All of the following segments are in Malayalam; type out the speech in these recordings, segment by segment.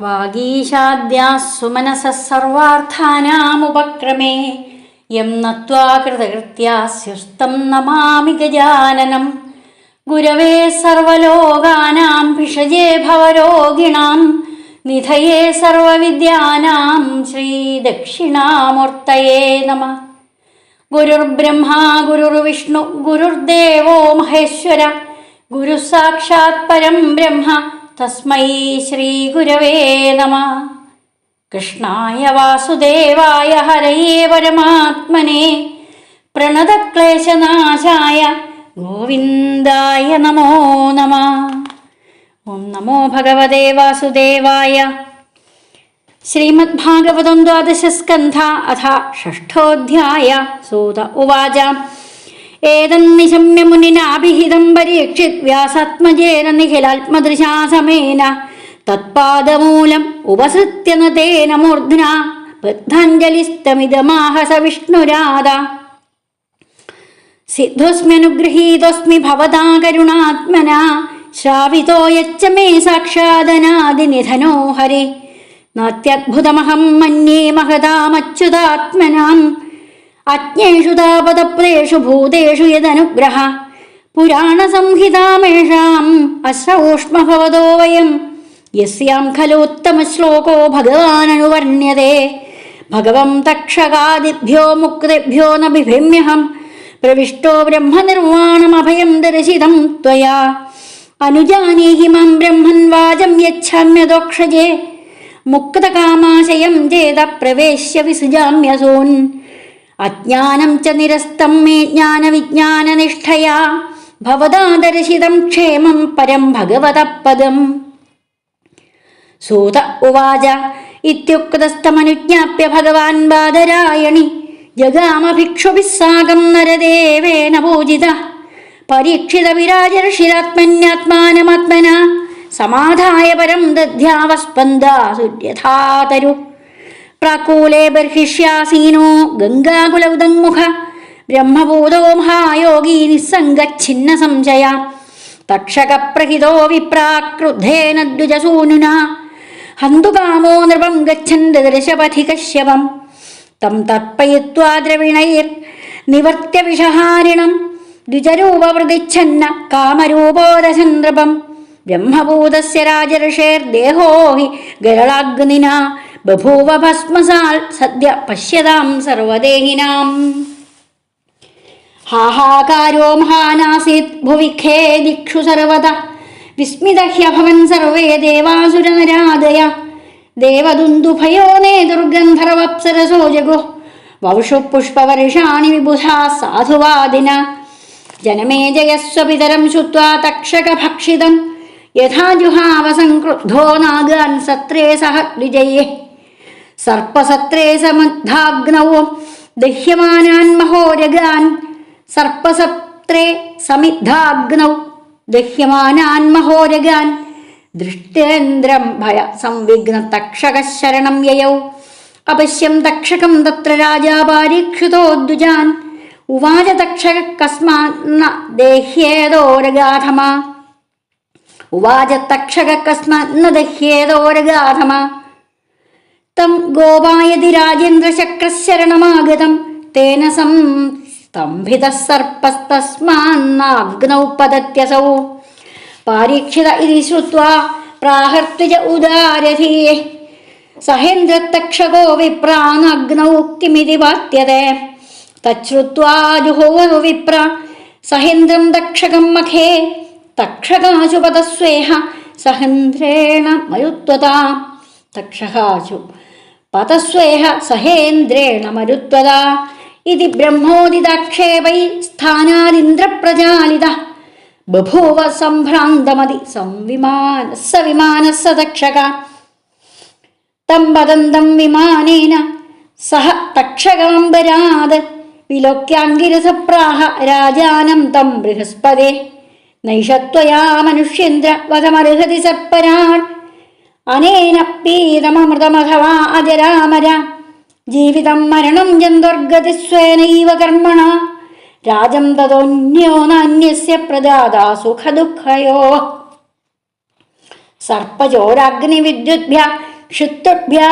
വാഗീശാദ്യാः സുമനസഃ സർവാർത്ഥാനാമുപക്രമേ യം നത്വാ കൃതകൃത്യാസ്യുസ്തം നമാമി ഗജാനനം. ഗുരവേ സർവലോകാനാം ഭിഷജേ ഭവരോഗിണാം നിധയേ സർവവിദ്യാനാം ശ്രീദക്ഷിണാമൂർത്തയേ നമഃ. ഗുരുർബ്രഹ്മാ ഗുരുർവിഷ്ണു ഗുരുർദേവോ മഹേശ്വര ഗുരു സാക്ഷാത് പരം ബ്രഹ്മ തസ്മൈ ശ്രീ ഗുരവേ നമഃ. കൃഷ്ണായ വാസുദേവായ ഹരയേ പരമാത്മനെ പ്രണതക്ലേശനാശായ ഗോവിന്ദായ നമോ നമഃ. ഓം നമോ ഭഗവതേ വാസുദേവായ. ശ്രീമദ്ഭാഗവതം ദ്വാദശസ്കന്ധ അഥ ഷഷ്ഠോऽധ്യായ. സൂത ഉവാച ഏതന്നിശമ്യ മുനിനാഭിഹിതം പരീക്ഷിത് വ്യാസാത്മജേന നിഖിലാത്മദൃശാ സമേന തത്പാദമൂലം ഉപസൃത്യ നതേന മൂർധ്നാ ബദ്ധാഞ്ജലിസ്തമിദമാഹ സ വിഷ്ണുരാധ. സിദ്ധോസ്മ്യനുഗൃഹീതോസ്മി ഭവതാ കരുണാത്മനാ ശ്രാവിതോ യച്ഛ മേ സാക്ഷാദനാദിനിധനോ ഹരി നാത്യദ്ഭുതമഹം മന്യേ മഹതാമച്യുതാത്മനാം അജ്ഞേഷു താപതപ്രേഷു ഭൂതേഷു യദനുഗ്രഹ പുരാണസംഹിതാമേഷാം അശ്രൗഷ്മ ഭവതോ വയം യസ്യാം ഖലോത്തമശ്ലോകോ ഭഗവാനനുവർണ്യതേ ഭഗവം തക്ഷകാദിഭ്യോ മുക്തിഭ്യോ ന ബിഭിമ്യഹം പ്രവിഷ്ടോ ബ്രഹ്മനിർവാണമഭയം ദർശിതം ത്വയാ അനുജാനീഹി മാം ബ്രഹ്മൻ വാചം യച്ഛാമ്യദോക്ഷജേ മുക്തകാമാശയം ചേത പ്രവേശ്യ വിസൃജാമ്യസൂൻ അജ്ഞാനം ച നിരസ്തം മേ ജ്ഞാനവിജ്ഞാനനിഷ്ഠയാ ഭവതാ ദർശിതം ക്ഷേമം പരം ഭഗവതഃ പദം. സൂത ഉവാച ഇത്യുക്തസ്തമനുജ്ഞാപ്യ ഭഗവാൻ ബാദരായണി ജഗാമ ഭിക്ഷുഭിः സാകം നരദേവേന പൂജിതഃ പരീക്ഷിതവിരാജർഷിരാത്മന്യാത്മാനമാത്മനാ സമാധായ പരം ദധ്യാവസ്പന്ദാസുര്യഥാതരു പ്രാകൂലേ ബർഹിഷ്യാസീനോ ഗംഗാകുലൗദങ്മുഖ ബ്രഹ്മഭൂതോ മഹായോഗീ നിസ്സംഗച്ഛിന്ന സംശയ തക്ഷകപ്രഹിതോ വിപ്രാക്രുദ്ധേന ദ്വിജസൂനുനാ ഹന്തുകാമോ നൃപം ഗച്ഛൻ ദദർശപഥി കശ്യപം തം തർപ്പയിത്വാ ദ്രവിണൈർ നിവർത്യ വിഷഹാരിണം ദ്വിജരൂപവൃതിച്ഛന്ന കാമരൂപോദശൻ നൃപം ബ്രഹ്മഭൂതസ്യ രാജർഷേർദേഹോ ഹി ഗരളാഗ്നിനാ ബഭൂവ ഭസ്മസാൽ സദ്യ പശ്യതാം സർവദേഹിനാം. ഹാഹാകാരോ മഹാനാസീത് ഭുവി ഖേദിക്ഷു സർവദഃ വിസ്മിതഹ്യഭവൻ സർവേ ദേവാസുരനരാദയ ദേവദുന്ദുഭയോ നേതുർഗന്ധർവപ്സരസോ ജഗുഃ വൗഷു പുഷ്പവർഷാണി വിബുധാ സാധുവാദിന ജനമേജയസ്വപിതരം ശ്രുത്വാ തക്ഷകഭക്ഷിതം യഥാ ജുഹാവ സംക്രുദ്ധോ നാഗാൻ സത്രേ സഹ ദ്വിജയേ സർപ്പസത്രേ സമദ്ധാഗ്നൗ ദഹ്യമാനാൻ മഹോരഗാൻ സർപ്പസത്രേ സമിദ്ധാഗ്നൗ ദഹ്യമാനാൻ മഹോരഗാൻ ദൃഷ്ടേന്ദ്രം ഭയ സംവിഘ്ന തക്ഷക ശരണം യയൗ അപശ്യം തക്ഷകം തത്ര രാജാ പാരീക്ഷിതോ ദ്വിജാൻ ഉവാച തക്ഷക കസ്മാന്ന ദേഹ്യേതോരഗാധമാ ഉവാച തക്ഷക കസ്മാന്ന ദഹ്യേതോരഗാധമാ തം ഗോപായതി രാജേന്ദ്രശക്രശരണമാഗതം തേന സംസ്തംഭിതഃ സർപ്പസ്തസ്മാന്നഗ്നൗ പതത്യസൗ പാരീക്ഷിത ഇതി ശ്രുത്വാ പ്രാഹർദ്വിജ ഉദാരധീഃ സഹേന്ദ്രത്തക്ഷകോ വിപ്രാനഗ്നൗ കിമിതി വാത്യതേ തച്ഛ്രുത്വാ ജുഹോരു വിപ്ര സഹേന്ദ്രം തക്ഷകം മഖേ തക്ഷകാശു പതസ്വേഹ സഹേന്ദ്രേണ മരുത്വതാ തക്ഷകാശു പതസ്വേഹ സഹേന്ദ്രേണ മരുത്വതാ ഇതി ബ്രഹ്മോദിതാക്ഷേപൈ സ്ഥാനാദിന്ദ്രപ്രജാലിതഃ ബഭൂവ സംഭ്രാന്തമതി വിമാനസ്സ തക്ഷക തം വദന്തം വിമാനേന സഹ തക്ഷകാംബരാത് വിലോക്യാങ്കിരസപ്രാഹ രാജാനം തം ബൃഹസ്പതേ നൈഷത്വയാ മനുഷ്യേന്ദ്ര വധമർഹതി സർപ്പരാൻ അനേന പീതമൃതമഥവാ അജരാമര ജീവിതം മരണം ജന്തോർഗതിസ്വേനൈവ കർമ്മണ രാജം തതോന്യോ നാന്യസ്യ പ്രദാതാ സുഖദുഃഖയോ സർപ്പചോരാഗ്നിവിദ്യുദ്ഭ്യ ക്ഷുത്രുഭ്യാ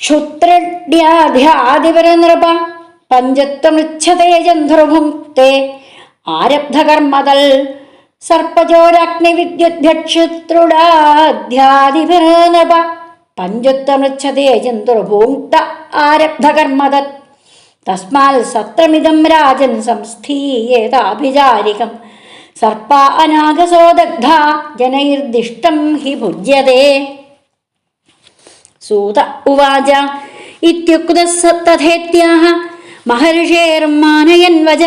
ക്ഷുത്രഡ്യാധ്യാധിപരനൃപ പഞ്ചത്വമൃച്ഛതേ ചന്ദ്രഭുക്തേ ആരബ്ധകർമ്മതൽ സർപ്പചോരാഗ്നിവിദ്യുദ്ഭ്യക്ഷുത്രുഡാധ്യാധിപരനൃപ പഞ്ചത്വമൃച്ഛതേ ചന്ദ്രഭുക്ത ആരബ്ധകർമ്മതൽ തസ്മാൽ സത്രമിദം രാജൻ സംസ്ഥീയേതാഭിചാരികം സർപ്പ അനാഗസോ ദഗ്ധ ജനൈർദിഷ്ടം ഹി ഭുജ്യതേ. സൂത ഉവാച ഇത്യുക്തഃ തഥേത്യാഹ മഹർഷേർമാനയൻ വച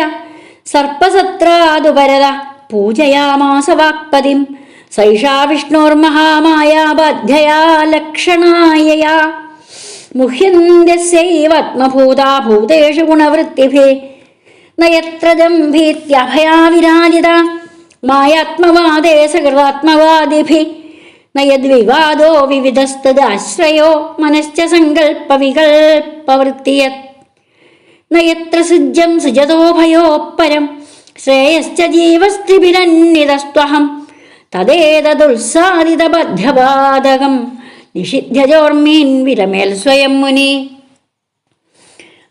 സർപ്പസത്രാദുപരത പൂജയാമാസ വാക്പതിം സൈഷാ വിഷ്ണോർമഹാമായാ ബാധ്യയാ ലക്ഷണായയാ മുഹ്യന്ത്യസ്യൈവാത്മഭൂതാ ഭൂതേഷു ഗുണവൃത്തിഭിः ന യത്ര ജംഭീത്യഭയാ വിരാജിത മായാത്മവാദേ സകൃതാത്മവാദിഭിः ന യദ്വിവാദോ വിവിധസ്തദാശ്രയോ മനശ്ച സങ്കൽപ്പവികൽപ്പവൃത്തിയത് ന യത്ര സൃജ്യം സൃജതോ ഭയോ പരം ശ്രേയശ്ച ജീവസ്ത്രിഭിരന്യതസ്ത്വഹം തദേതദുത്സാദിതബദ്ധ്യപാദകം നിഷിധ്യജോർമീൻ വിരമേൽ സ്വയം മുനി.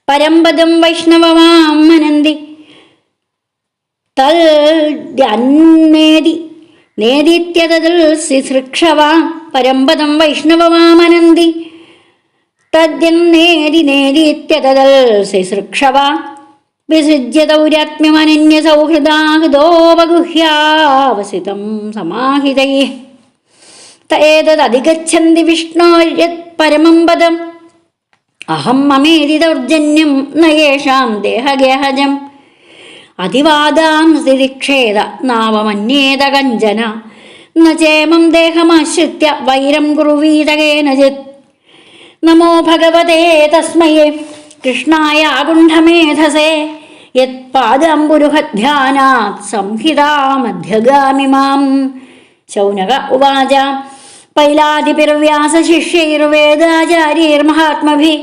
പരമ്പദം വൈഷ്ണവമാം മനന്തി തൽദ്യന്നേതി നേദിത്യതൽ ശിസൃക്ഷവാം പരമ്പദം വൈഷ്ണവമാമനന്തി തദ്യന്നേതി നേദിത്യതൽ ശിസൃക്ഷവാം വിസൃജ്യ ദൗരാത്മ്യമനന്യ സൗഹൃദാഹൃദോപഗുഹ്യാവസിതം സമാഹിതൈഃ തേതദധിഗച്ഛന്തി വിഷ്ണോര്യത് പരമം പദം അഹം മമേതി ദൗർജന്യം ന യേഷാം ദേഹഗേഹജം അതിവാദാം സ്ഥിതിക്ഷേദ നാവമന്യേത കഞ്ചന ന ചേമം ദേഹമാശ്രിത്യ വൈരം കുർവീത കേനചിത്. നമോ ഭഗവതേ തസ്മൈ കൃഷ്ണായ ആകുണ്ഠമേധസേ യത്പാദാംബുരുഹധ്യാനാത് സംഹിതാമധ്യഗാമിമാം. ശൗനക ഉവാച പൈലാദിപിർവ്യാസശിഷ്യൈർവേദാചാര്യൈർമഹാത്മഭിः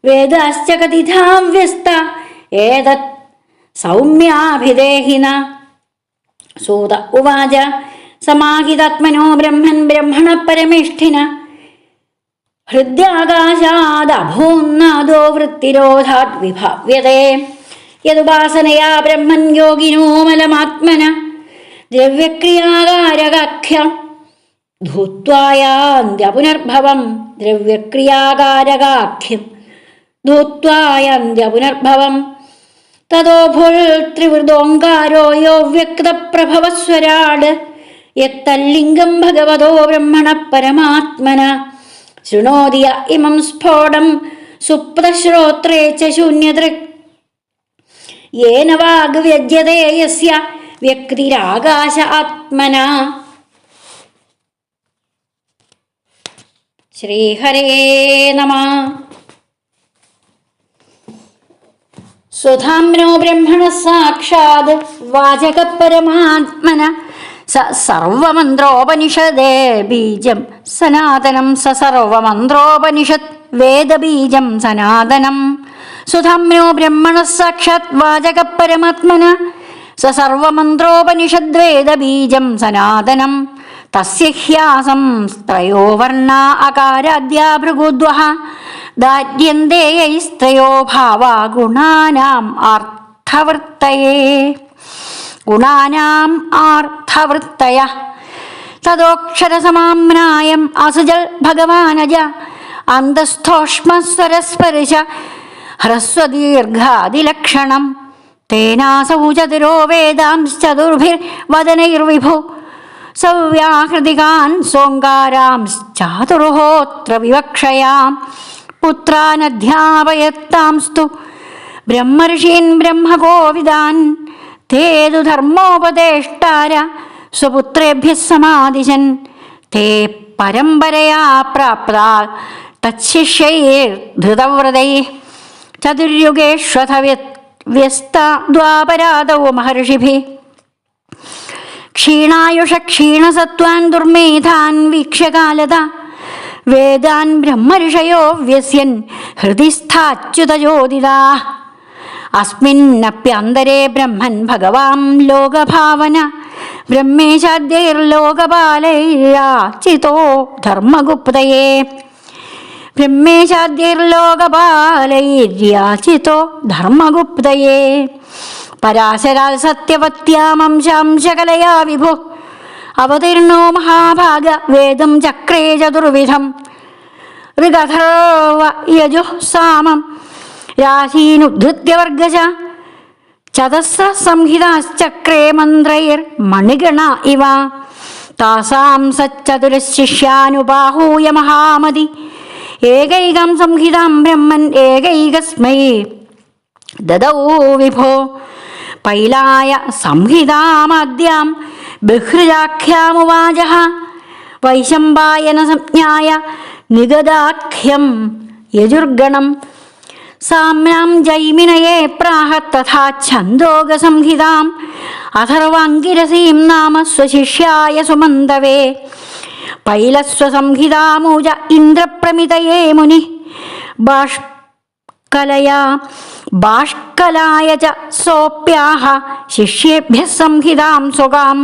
വേദാശ്ച കഥിതാ വ്യസ്ത ഏതത് സൗമ്യാഭിദേഹിന. സൂത ഉവാച സമാഹിതാത്മനോ ബ്രഹ്മൻ ബ്രഹ്മണ പരമേഷ്ഠിന ഹൃദ്യാകാശാദഭൂന്നാദോ വൃത്തിരോധാത് വിഭാവ്യതേ യദുപാസനയാ ബ്രഹ്മൻ യോഗിനോ മലമാത്മന ദ്രവ്യക്രിയാകാരകാഖ്യം ധൂത്വായാന്ത്യപുനർഭവം ദ്രവ്യക്രിയാകാരകാഖ്യം ധൂത്വായാന്ത്യപുനർഭവം തതോ ഭുൽ ത്രിവൃതോങ്കാരോ യോ വ്യക്തപ്രഭവസ്വരാട് യത്തല്ലിംഗം ഭഗവതോ ബ്രഹ്മണ പരമാത്മന ശൃണോതി ഇമം സ്ഫോടം സുപ്തശ്രോത്രേ ച ശൂന്യദൃക് യേന വാഗ്വ്യജ്യതേ യസ്യ വ്യക്തിരാകാശ ആത്മന. ശ്രീഹരേ നമഃ. സ്വധാംനോ ബ്രഹ്മണ സാക്ഷാത് വാചക പരമാത്മന സ സർവമന്ത്രോപനിഷദേ ബീജം സനാതനം സ സർവമന്ത്രോപനിഷത് വേദബീജം സനാതനം. സ്വധാംനോ ബ്രഹ്മണ സാക്ഷാത് വാചക പരമാത്മന സ സർവമന്ത്രോപനിഷദ്വേദബീജം സനാതനം. തസ്യ ഹ്യാസം ത്രയോ വർണ്ണ അകാരാദ്യാ ഭൃഗുദ്വഃ ദാര്യന്തേയൈസ്ത്രയോ ഭാവാ ഗുണാനാം ആർത്ഥവൃത്തയേ ഗുണാനാം ആർത്ഥവൃത്തയഃ. തദോക്ഷരസമാമ്നായം അസുജൽ ഭഗവാനജ അന്തസ്ഥോഷ്മസ്വരസ്പർശ ഹ്രസ്വദീർഘാദിലക്ഷണം തേനാസൗ ചതുരോ വേദാംശ്ചതുർഭിർവദനൈർവിഭു സവ്യാഹൃതികാൻ സോങ്കാരാംശ്ചാതുർഹോത്ര വിവക്ഷയാം പുത്രാനധ്യാപയത്താംസ്തു ബ്രഹ്മർഷീൻ ബ്രഹ്മകോവിദാൻ തേതു ധർമ്മോപദേഷ്ടാര സ്വപുത്രേഭ്യഃ സമാദിശൻ തേ പരമ്പരയാ പ്രാപ്താ തച്ഛിഷ്യൈർധൃതവ്രതൈഃ ചതുര്യുഗേഷ്വഥ വ്യസ്ത ദ്വാപരാദോ മഹർഷിഭിः ക്ഷീണായുഷ ക്ഷീണസത്വാൻ ദുർമേധാൻ വീക്ഷ്യകാലത വേദാൻ ബ്രഹ്മർഷയോ വ്യസ്യൻ ഹൃദി സ്ഥാച്യുതചോദിതാഃ അസ്മിന്നപ്യന്തരേ ബ്രഹ്മൻ ഭഗവാൻ ലോകഭാവന ബ്രഹ്മേശാദ്യൈർലോകപാലൈരാചിതോ ധർമ്മഗുപ്തയേ. ബ്രഹ്മേശാദ്യൈർലോകപാലൈര്യാചിതോ ധർമ്മഗുപ്തയേ. പരാശരാൽ സത്യവത്യാമംശാംശകലയാ വിഭു അവതീർണോ മഹാഭാഗ വേദം ചക്രേ ചതുർവിധം. ഋഗധർവ യജുഃ സാമം രാശീനുദ്ധൃത്യ വർഗശ ചതസ്ര സംഹിതാശ്ചക്രേ മന്ത്രൈർ മണിഗണ ഇവ. താസാം സച്ചതുരശിഷ്യാനുബാഹൂയ മഹാമതി ഏകൈകം സംഹിതാം ബ്രഹ്മൻ ഏകൈകസ്മൈ ദദൗ വിഭോ. പൈലായ സംഹിതാമാദ്യാം ബഹ്രുജാഖ്യാമുവാച വൈശമ്പായന സംജ്ഞായ നിഗദാഖ്യം യജുർഗണം. സാമ്യാം ജൈമിനയേ പ്രാഹ തഥാ ഛന്ദോഗസംഹിതാം അഥർവാംഗിരസീം നാമ സ്വശിഷ്യായ സുമന്തവേ. പൈലസ്വസംഹിതാമൂജ ഇന്ദ്രപ്രമിതയേ മുനി ബാഷ്കലായ ച സോപ്യാഹ ശിഷ്യേഭ്യഃ സംഹിതാം സ്വകാം.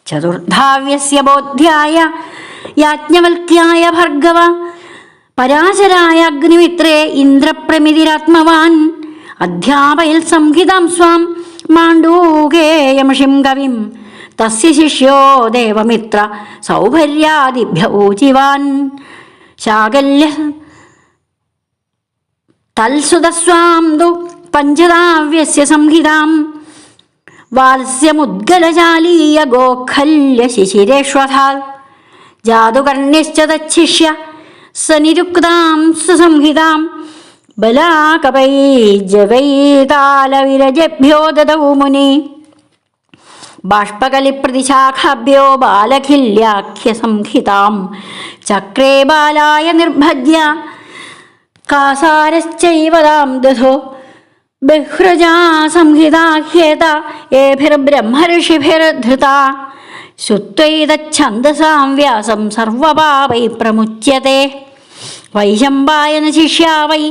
ചതുർധാവ്യസ്യ ബോധ്യായ യാജ്ഞവൽക്യായ ഭർഗവ പരാശരായ അഗ്നിമിത്രേ ഇന്ദ്രപ്രമിതിരാത്മവാൻ. അധ്യാപയൽ സംഹിതാം സ്വാം മാണ്ഡൂകേയമഷിം കവിം തസ്യ ശിഷ്യോ ദേവമിത്ര സൗഭര്യാദിഭ്യ ഊചിവാൻ. ശാകല്യ തൽസുതസ്വാം തു പഞ്ചതാവ്യസ്യ സംഹിതാം വാത്സ്യമുദ്ഗലശാലീയ ഗോഖല്യ ശിശിരേഷ്വഥാൽ. ജാതുകർണ്യശ്ച തച്ഛിഷ്യ സനിരുക്താം സുസംഹിതാം ബലാകവൈജവൈതാലവിരജഭ്യോ ദദൗ മുനി. ബാഷ്പകലിപ്രതിശാഖാഭ്യോ ബാലഖില്യാഖ്യ സംഹിതാം ചക്രേ ബാലായ നിർഭജ്യ കാസാരശ്ചൈവ താം ദധോ. ബഹ്രുജാ സംഹിതാഹ്യേത ഏഭിർബ്രഹ്മഋഷിഭിർധൃതാ ശ്രുത്വൈതച്ഛന്ദസാം വ്യാസം സർവപാപൈ പ്രമുച്യത്തെ. വൈശമ്പായന ശിഷ്യാ വൈ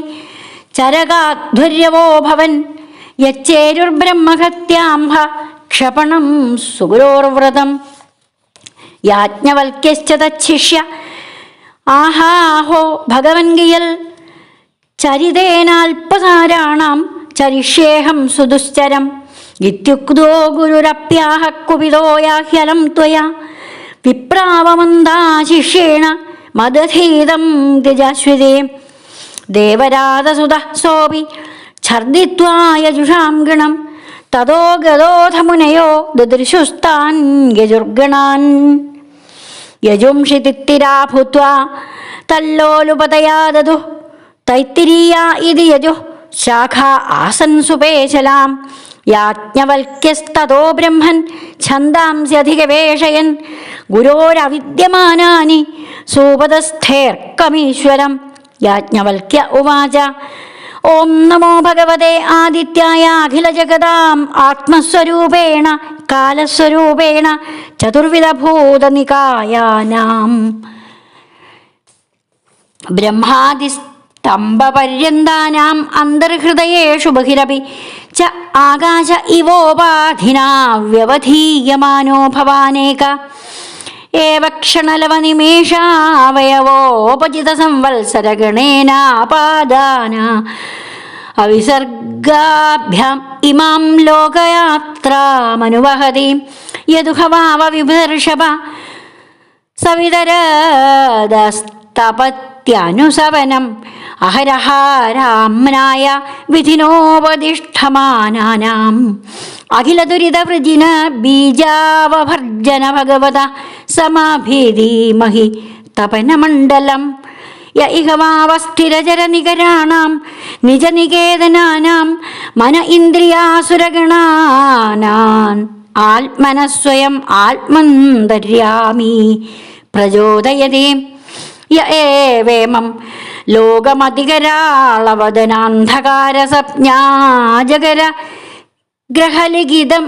ചരകാധ്വര്യവോ ഭവൻ യച്ചേരുർബ്രഹ്മഹത്യാംഹ ക്ഷപണം സുഗുരോർവ്രതം. യാജ്ഞവൽക്യശ്ച തച്ഛിഷ്യ ആഹാഹോ ഭഗവൻകിയൽ ചരിതേനാൽപസാരാണാം ചരിഷ്യേഹം സുദുശ്ചരം. ഇത്യുക്തോ ഗുരുരപ്യാഹ കുപിതോ യാഹ്യലം ത്വയാ വിപ്രാവമന്ദാ ശിഷ്യേണ മദധീതം ത്യജാശ്വതേ. ദേവരാതസുതഃ സോപി ഛർദിത്വാ യജുഷാം ഗണം തതോ ഗതോഥ മുനയോ ദദൃശുസ്താൻ യജുർഗണാൻ. യജുംഷി തിത്തിരാ ഭൂത്വാ തല്ലോലുപതയാ ദദുഃ തൈത്തിരീയാ ഇതി യജുഃ ശാഖാ ആസൻ സുപേശലാം. യാജ്ഞവൽക്യസ്തതോ ബ്രഹ്മൻ ഛന്ദാംസ്യധികവേഷയൻ ഗുരോരവിദ്യമാനാനി സൂപതസ്ഥേർക്കമീശ്വരം. യാജ്ഞവൽക്യ ഉവാച ഓം നമോ ഭഗവതേ ആദിത്യായ അഖിലജഗതാം ആത്മസ്വരൂപേണ കാലസ്വരൂപേണ ചതുർവിധഭൂതനികായാനാം ബ്രഹ്മാദിസ്തംഭപര്യന്താനാം അന്തർഹൃദയേഷു ബഹിരപി ച ആകാശ ഇവോപാധിനാ വ്യവധീയമാനോ ഭവാനേക. ഏവ ക്ഷണലവനിമേഷാവയവോപജിത സംവത്സരഗണേനാപാദാന അവിസർഗാഭ്യാം ഇമാം ലോകയാത്രാമനുവഹതി. യദുഹവാവ വിഭർഷഭ സവിതരദസ്തപത്യനുസവനം അഹരഹാരാമ്നായ വിധിനോപതിഷ്ഠമാനാനാം അഖിലദുരിതവൃജിന ബീജാവഭർജന ഭഗവത സമാഭിധീമഹി തപനമണ്ഡലം. യ ഇഹവാവസ്ഥിരചരനികരാണാം നിജനികേതനാനാം മന ഇന്ദ്രിയാസുരഗണാനാൻ ആത്മനസ്വയം ആത്മന്തര്യാമി പ്രചോദയതേ. യ ഏവേമം ലോകമതികരാളവദനാന്ധകാരസപ്ഞാജഗര ഗ്രഹലിഖിതം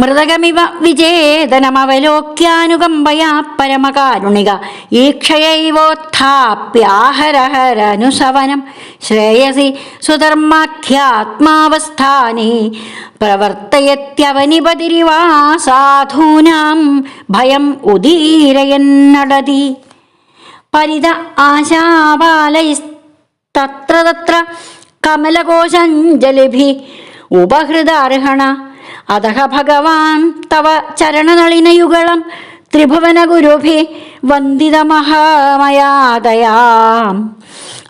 മൃതകമിവ വിചേതനമവലോക്യാനുകമ്പയാ പരമകാരുണിക ഈക്ഷയൈവോത്ഥാപ്യാഹരഹരനുസവനം ശ്രേയസി സുധർമാഖ്യാത്മാവസ്ഥാനെ പ്രവർത്തയത്യവനിപതിരിവാ സാധൂനാം ഭയം ഉദീരയന്നടതി പരിത ആശാപാലൈസ്തത്ര തത്ര കമലകോശഞ്ജലിഭി ഉപഹൃതാർഹണ അതഹ ഭഗവാൻ തവ ചരണനളിനയുഗളം ത്രിഭുവനഗുരുഭി വന്ദിതമഹാമയാദയാം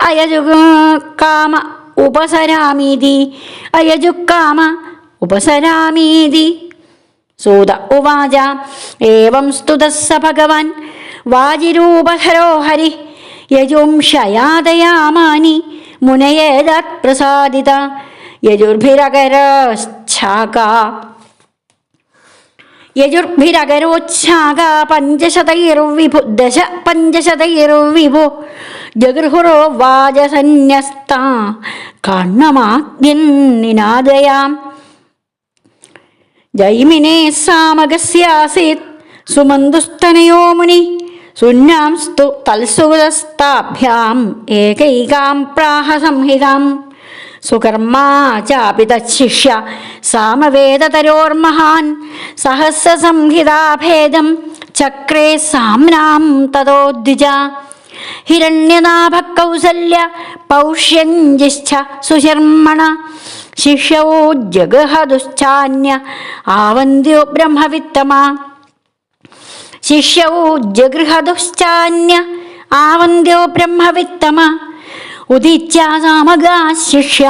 അയജുകാമ ഉപസരാമീതി അയജുക്കാമ ഉപസരാമീതി സൂത ഉവാച ഏവം സ്തുതഃ സ ഭഗവാൻ വാജിരൂപധരോ ഹരി യജുംഷയാദയാമാനി മുനയേദാത് പ്രസാദിത യജുർഭിരകരോച്ഛാക പഞ്ചശതൈർവിഭു ജഗൃഹുരോ വാജസന്യസ്ത കണ്ണമാദ്യന്നിനാദയാം ജൈമിനേ സാമഗസ്യാസീത് സുമന്തുസ്തനയോ മുനി സുന്നാംസ്തു തൽസുതസ്താഭ്യാം ഏകൈകാം പ്രാഹ സംഹിതാം സുകർമാ ചാപി തച്ഛിഷ്യ സാമവേദതരോർമഹാൻ സഹസ്രസംഹിതാഭേദം ചക്രേ സാമ്നാം തതോ ദ്വിജ ഹിരണ്യനാഭ കൗസല്യ പൗഷ്യഞ്ജിഷ്ഠ സുശർമ്മണ ശിഷ്യൗ ജഗഹദുശ്ചാന്യ ആവന്ത്യോ ബ്രഹ്മവിത്തമാ ശിഷ്യൗ ജഗൃഹദുശ്ചാന്യ ആവന്ത്യോ ബ്രഹ്മവിത്തമ ഉദിത്യാസാമഗാ ശിഷ്യ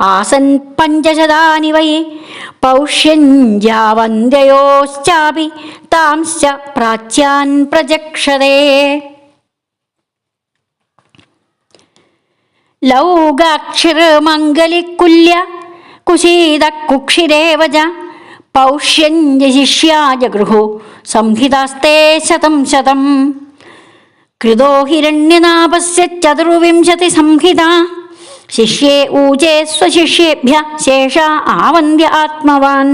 ആസൻ പഞ്ചശതാനി വൈ പൗഷ്യഞ്ജാവന്ത്യയോശ്ചാപി താംശ്ച പ്രാച്യാൻ പ്രജക്ഷതേ ലൗകാക്ഷിർമംഗലിക്കുല്യ കുശീതകുക്ഷിരേവ ച പൗഷ്യഞ്ജശിഷ്യാ ജഗൃഹു സംഹിതാസ്തേ ശതം ശതം കൃതോ ഹിരണ്യനാഭസ്യ ചതുർവിംശതി സംഹിതാ ശിഷ്യേ ഊചേ സ്വശിഷ്യേഭ്യ ശേഷ ആവന്ത്യ ആത്മവാൻ.